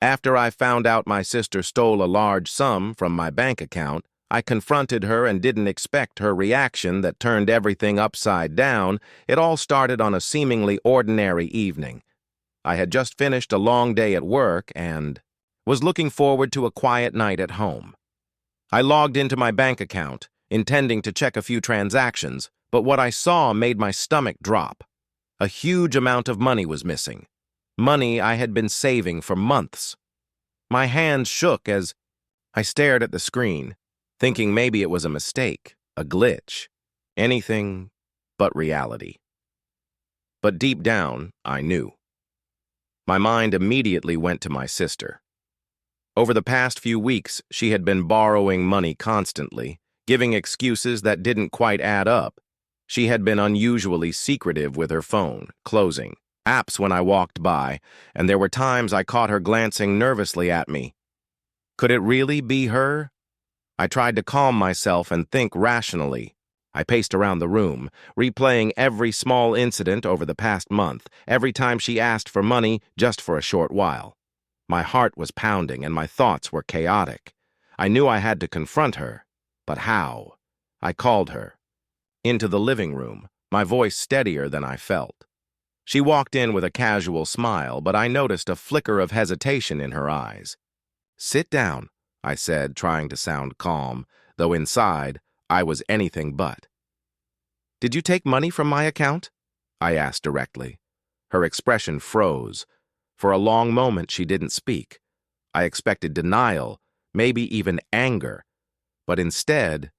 After I found out my sister stole a large sum from my bank account, I confronted her and didn't expect her reaction that turned everything upside down. It all started on a seemingly ordinary evening. I had just finished a long day at work and was looking forward to a quiet night at home. I logged into my bank account, intending to check a few transactions, but what I saw made my stomach drop. A huge amount of money was missing. Money I had been saving for months. My hands shook as I stared at the screen, thinking maybe it was a mistake, a glitch, anything but reality. But deep down, I knew. My mind immediately went to my sister. Over the past few weeks, she had been borrowing money constantly, giving excuses that didn't quite add up. She had been unusually secretive with her phone, closing apps when I walked by, and there were times I caught her glancing nervously at me. Could it really be her? I tried to calm myself and think rationally. I paced around the room, replaying every small incident over the past month, every time she asked for money just for a short while. My heart was pounding and my thoughts were chaotic. I knew I had to confront her, but how? I called her. Into the living room, my voice steadier than I felt. She walked in with a casual smile, but I noticed a flicker of hesitation in her eyes. "Sit down," I said, trying to sound calm, though inside, I was anything but. "Did you take money from my account?" I asked directly. Her expression froze. For a long moment, she didn't speak. I expected denial, maybe even anger, but instead,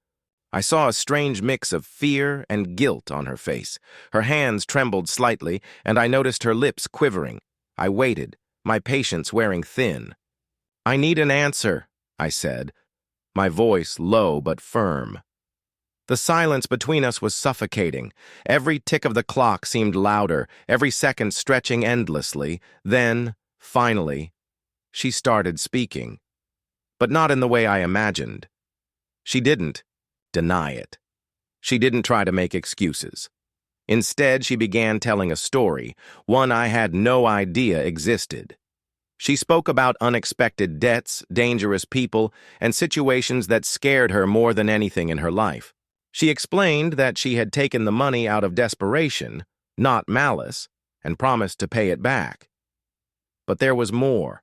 I saw a strange mix of fear and guilt on her face. Her hands trembled slightly, and I noticed her lips quivering. I waited, my patience wearing thin. "I need an answer," I said, my voice low but firm. The silence between us was suffocating. Every tick of the clock seemed louder, every second stretching endlessly. Then, finally, she started speaking. But not in the way I imagined. She didn't deny it. She didn't try to make excuses. Instead, she began telling a story, one I had no idea existed. She spoke about unexpected debts, dangerous people, and situations that scared her more than anything in her life. She explained that she had taken the money out of desperation, not malice, and promised to pay it back. But there was more.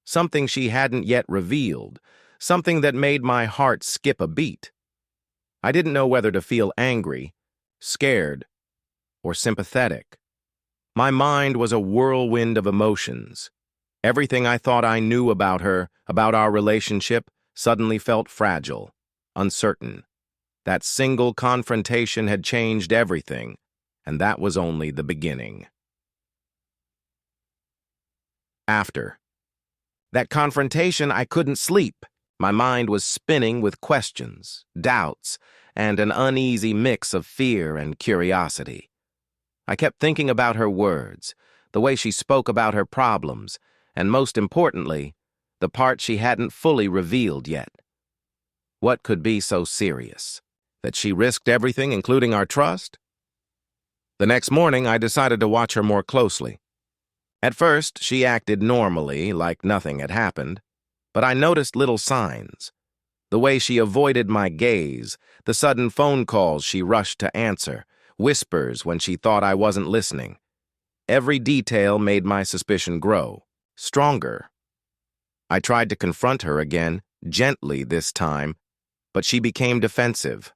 Something she hadn't yet revealed, something that made my heart skip a beat. I didn't know whether to feel angry, scared, or sympathetic. My mind was a whirlwind of emotions. Everything I thought I knew about her, about our relationship, suddenly felt fragile, uncertain. That single confrontation had changed everything, and that was only the beginning. After that confrontation, I couldn't sleep. My mind was spinning with questions, doubts, and an uneasy mix of fear and curiosity. I kept thinking about her words, the way she spoke about her problems, and most importantly, the part she hadn't fully revealed yet. What could be so serious? That she risked everything, including our trust? The next morning, I decided to watch her more closely. At first, she acted normally, like nothing had happened, but I noticed little signs. The way she avoided my gaze, the sudden phone calls she rushed to answer, whispers when she thought I wasn't listening. Every detail made my suspicion grow, stronger. I tried to confront her again, gently this time, but she became defensive.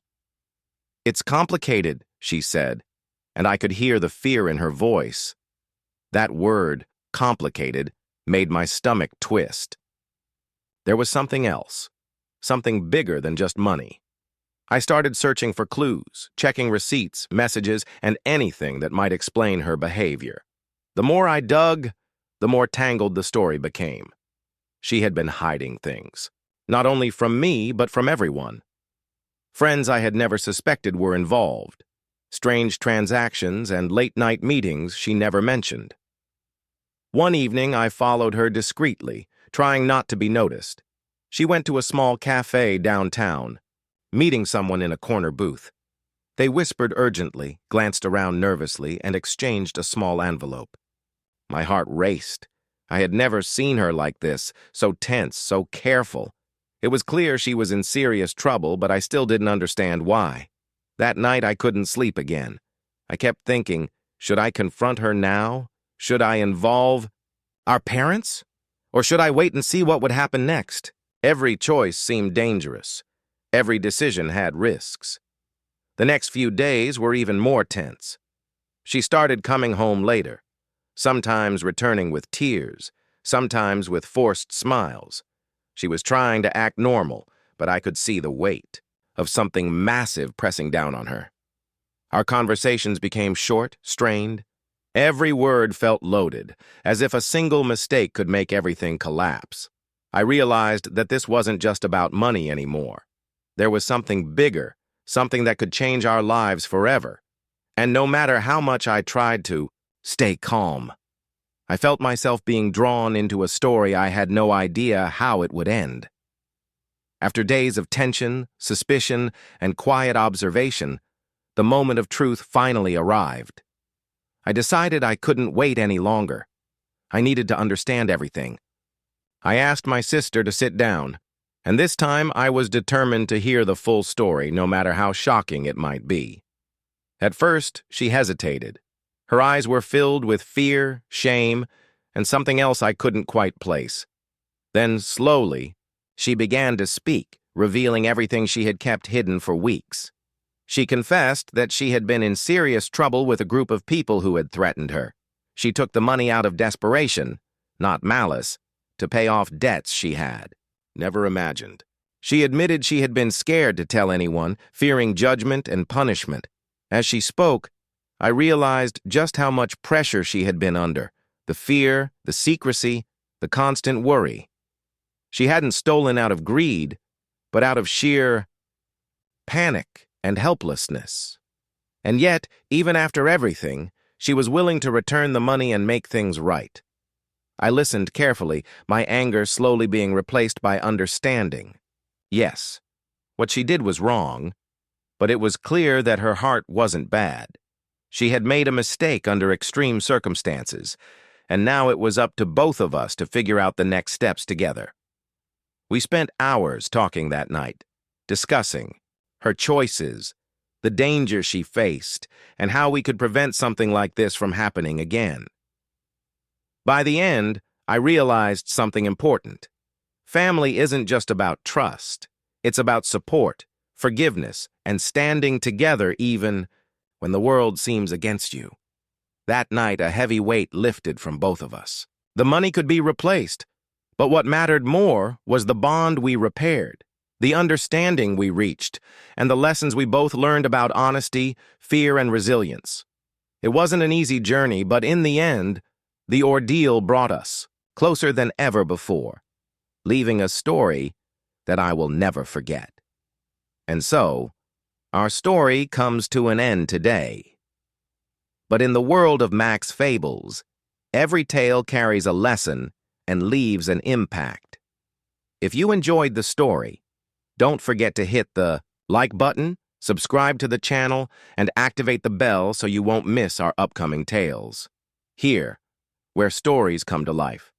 "It's complicated," she said, and I could hear the fear in her voice. That word, complicated, made my stomach twist. There was something else, something bigger than just money. I started searching for clues, checking receipts, messages, and anything that might explain her behavior. The more I dug, the more tangled the story became. She had been hiding things, not only from me, but from everyone. Friends I had never suspected were involved. Strange transactions and late-night meetings she never mentioned. One evening, I followed her discreetly, trying not to be noticed. She went to a small cafe downtown, meeting someone in a corner booth. They whispered urgently, glanced around nervously, and exchanged a small envelope. My heart raced. I had never seen her like this, so tense, so careful. It was clear she was in serious trouble, but I still didn't understand why. That night I couldn't sleep again. I kept thinking, should I confront her now? Should I involve our parents? Or should I wait and see what would happen next? Every choice seemed dangerous. Every decision had risks. The next few days were even more tense. She started coming home later, sometimes returning with tears, sometimes with forced smiles. She was trying to act normal, but I could see the weight of something massive pressing down on her. Our conversations became short, strained. Every word felt loaded, as if a single mistake could make everything collapse. I realized that this wasn't just about money anymore. There was something bigger, something that could change our lives forever. And no matter how much I tried to stay calm, I felt myself being drawn into a story I had no idea how it would end. After days of tension, suspicion, and quiet observation, the moment of truth finally arrived. I decided I couldn't wait any longer. I needed to understand everything. I asked my sister to sit down, and this time I was determined to hear the full story, no matter how shocking it might be. At first, she hesitated. Her eyes were filled with fear, shame, and something else I couldn't quite place. Then, slowly, she began to speak, revealing everything she had kept hidden for weeks. She confessed that she had been in serious trouble with a group of people who had threatened her. She took the money out of desperation, not malice, to pay off debts she had never imagined. She admitted she had been scared to tell anyone, fearing judgment and punishment. As she spoke, I realized just how much pressure she had been under, the fear, the secrecy, the constant worry. She hadn't stolen out of greed, but out of sheer panic and helplessness. And yet, even after everything, she was willing to return the money and make things right. I listened carefully, my anger slowly being replaced by understanding. Yes, what she did was wrong, but it was clear that her heart wasn't bad. She had made a mistake under extreme circumstances, and now it was up to both of us to figure out the next steps together. We spent hours talking that night, discussing her choices, the danger she faced, and how we could prevent something like this from happening again. By the end, I realized something important. Family isn't just about trust. It's about support, forgiveness, and standing together even when the world seems against you. That night, a heavy weight lifted from both of us. The money could be replaced, but what mattered more was the bond we repaired, the understanding we reached, and the lessons we both learned about honesty, fear, and resilience. It wasn't an easy journey, but in the end, the ordeal brought us closer than ever before, leaving a story that I will never forget. And so, our story comes to an end today. But in the world of Mac's fables, every tale carries a lesson and leaves an impact. If you enjoyed the story, don't forget to hit the like button, subscribe to the channel, and activate the bell so you won't miss our upcoming tales. Here, where stories come to life.